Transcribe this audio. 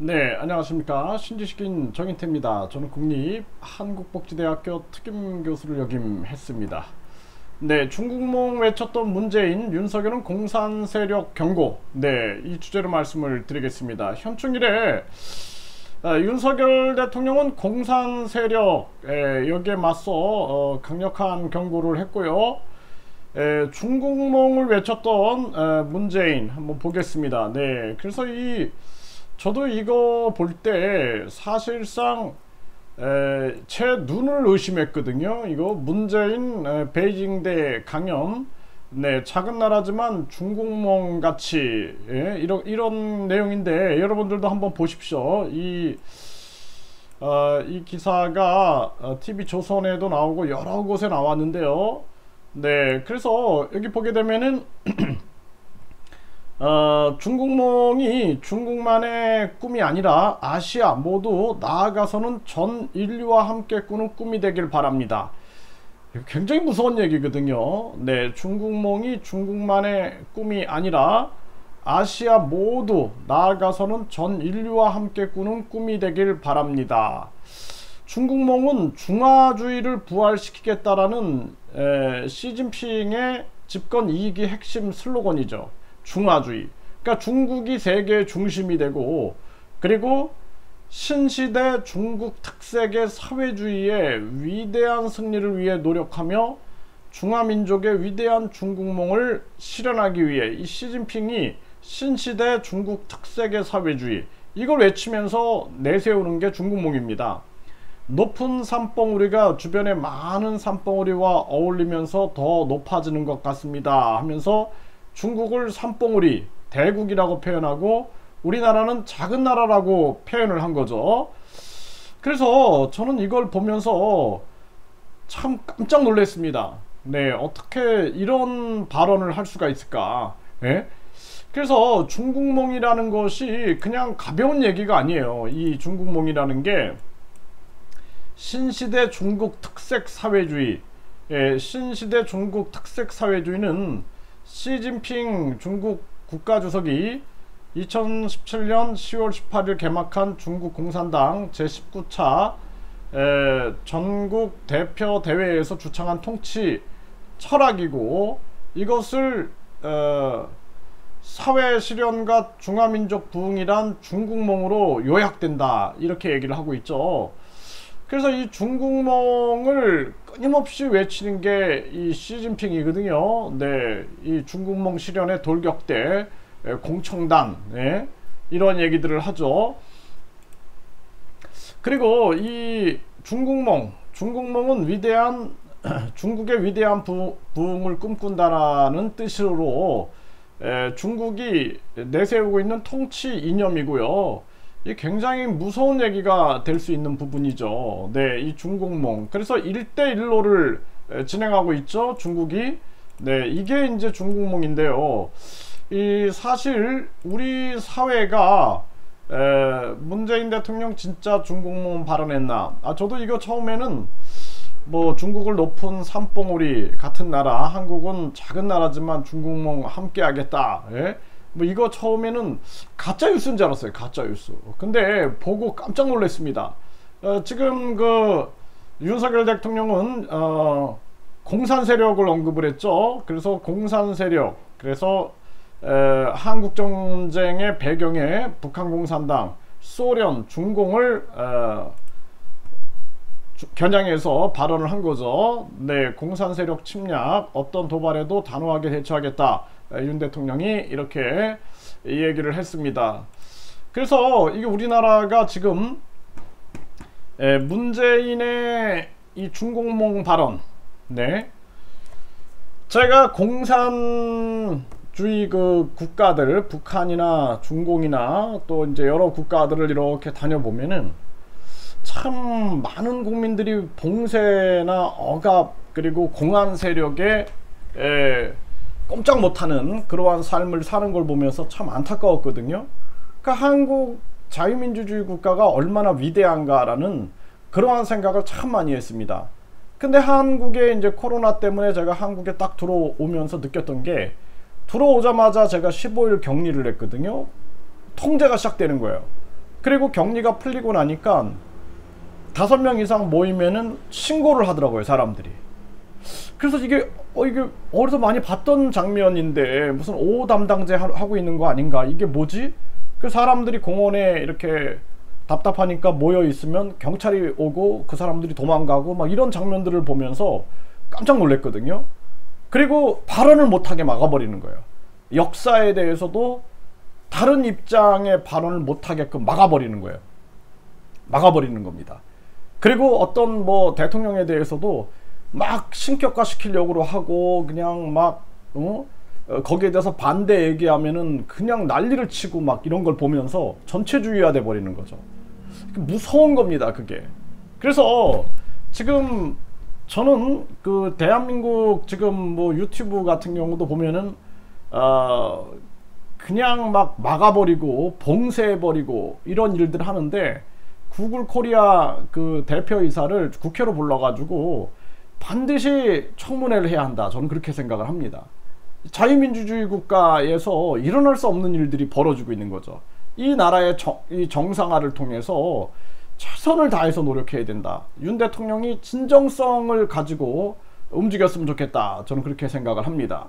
네, 안녕하십니까. 신지식인 정인태입니다. 저는 국립한국복지대학교 특임교수를 역임했습니다. 네, 중국몽 외쳤던 문재인, 윤석열은 공산세력 경고. 네, 이 주제로 말씀을 드리겠습니다. 현충일에 윤석열 대통령은 공산세력 여기에 맞서 강력한 경고를 했고요. 중국몽을 외쳤던 문재인 한번 보겠습니다. 네, 그래서 저도 이거 볼 때 사실상 제 눈을 의심했거든요. 이거 문재인 베이징대 강연, 네, 작은 나라지만 중국몽 같이, 이런 내용인데 여러분들도 한번 보십시오. 이 기사가 TV 조선에도 나오고 여러 곳에 나왔는데요. 네, 그래서 여기 보게 되면은 중국몽이 중국만의 꿈이 아니라 아시아 모두 나아가서는 전 인류와 함께 꾸는 꿈이 되길 바랍니다. 굉장히 무서운 얘기거든요. 네, 중국몽이 중국만의 꿈이 아니라 아시아 모두 나아가서는 전 인류와 함께 꾸는 꿈이 되길 바랍니다. 중국몽은 중화주의를 부활시키겠다라는 시진핑의 집권 2기 핵심 슬로건이죠. 중화주의. 그러니까 중국이 세계의 중심이 되고, 그리고 신시대 중국 특색의 사회주의의 위대한 승리를 위해 노력하며 중화민족의 위대한 중국몽을 실현하기 위해 이 시진핑이 신시대 중국 특색의 사회주의, 이걸 외치면서 내세우는 게 중국몽입니다. 높은 산봉우리가 주변의 많은 산봉우리와 어울리면서 더 높아지는 것 같습니다 하면서 중국을 산봉우리, 대국이라고 표현하고 우리나라는 작은 나라라고 표현을 한 거죠. 그래서 저는 이걸 보면서 참 깜짝 놀랐습니다. 네, 어떻게 이런 발언을 할 수가 있을까? 네? 그래서 중국몽이라는 것이 그냥 가벼운 얘기가 아니에요. 이 중국몽이라는 게 신시대 중국 특색 사회주의, 신시대 중국 특색 사회주의는 시진핑 중국 국가주석이 2017년 10월 18일 개막한 중국 공산당 제19차 전국 대표 대회에서 주창한 통치 철학이고, 이것을 사회 실현과 중화민족 부흥이란 중국몽으로 요약된다, 이렇게 얘기를 하고 있죠. 그래서 이 중국몽을 끊임없이 외치는 게 이 시진핑이거든요. 네, 이 중국몽 실현의 돌격대, 공청단, 네, 이런 얘기들을 하죠. 그리고 이 중국몽은 위대한 중국의 위대한 부흥을 꿈꾼다라는 뜻으로 중국이 내세우고 있는 통치 이념이고요. 이 굉장히 무서운 얘기가 될 수 있는 부분이죠. 네, 이 중국몽. 그래서 1대1로를 진행하고 있죠, 중국이. 네, 이게 이제 중국몽인데요. 이 사실 우리 사회가 문재인 대통령 진짜 중국몽 발언했나? 저도 이거 처음에는 뭐 중국을 높은 산봉우리 같은 나라, 한국은 작은 나라지만 중국몽 함께 하겠다. 예? 뭐 이거 처음에는 가짜뉴스인 줄 알았어요. 가짜뉴스. 근데 보고 깜짝 놀랐습니다. 지금 그 윤석열 대통령은 공산세력을 언급을 했죠. 그래서 공산세력, 그래서 한국전쟁의 배경에 북한공산당, 소련, 중공을 겨냥해서 발언을 한 거죠. 네, 공산세력 침략, 어떤 도발에도 단호하게 대처하겠다. 윤 대통령이 이렇게 얘기를 했습니다. 그래서 이게 우리나라가 지금 문재인의 이 중국몽 발언, 네, 제가 공산주의 그 국가들, 북한이나 중공이나 또 이제 여러 국가들을 이렇게 다녀보면은 참 많은 국민들이 봉쇄나 억압, 그리고 공안 세력에 꼼짝 못하는 그러한 삶을 사는 걸 보면서 참 안타까웠거든요. 그러니까 한국 자유민주주의 국가가 얼마나 위대한가라는 그러한 생각을 참 많이 했습니다. 근데 한국에 이제 코로나 때문에 제가 한국에 딱 들어오면서 느꼈던 게, 들어오자마자 제가 15일 격리를 했거든요. 통제가 시작되는 거예요. 그리고 격리가 풀리고 나니까 5명 이상 모이면은 신고를 하더라고요, 사람들이. 그래서 이게 어디서 많이 봤던 장면인데 무슨 5호 담당제 하고 있는 거 아닌가, 이게 뭐지? 그 사람들이 공원에 이렇게 답답하니까 모여 있으면 경찰이 오고 그 사람들이 도망가고 막 이런 장면들을 보면서 깜짝 놀랐거든요. 그리고 발언을 못하게 막아버리는 거예요. 역사에 대해서도 다른 입장의 발언을 못하게끔 막아버리는 거예요. 막아버리는 겁니다. 그리고 어떤 뭐 대통령에 대해서도 막 신격화 시키려고 하고 그냥 막 거기에 대해서 반대 얘기하면은 그냥 난리를 치고 막 이런 걸 보면서 전체주의화 돼 버리는 거죠. 무서운 겁니다, 그게. 그래서 지금 저는 그 대한민국 지금 뭐 유튜브 같은 경우도 보면은 그냥 막 막아버리고 봉쇄해버리고 이런 일들 하는데, 구글 코리아 그 대표이사를 국회로 불러가지고 반드시 청문회를 해야 한다, 저는 그렇게 생각을 합니다. 자유민주주의 국가에서 일어날 수 없는 일들이 벌어지고 있는 거죠. 이 나라의 이 정상화를 통해서 최선을 다해서 노력해야 된다. 윤 대통령이 진정성을 가지고 움직였으면 좋겠다, 저는 그렇게 생각을 합니다.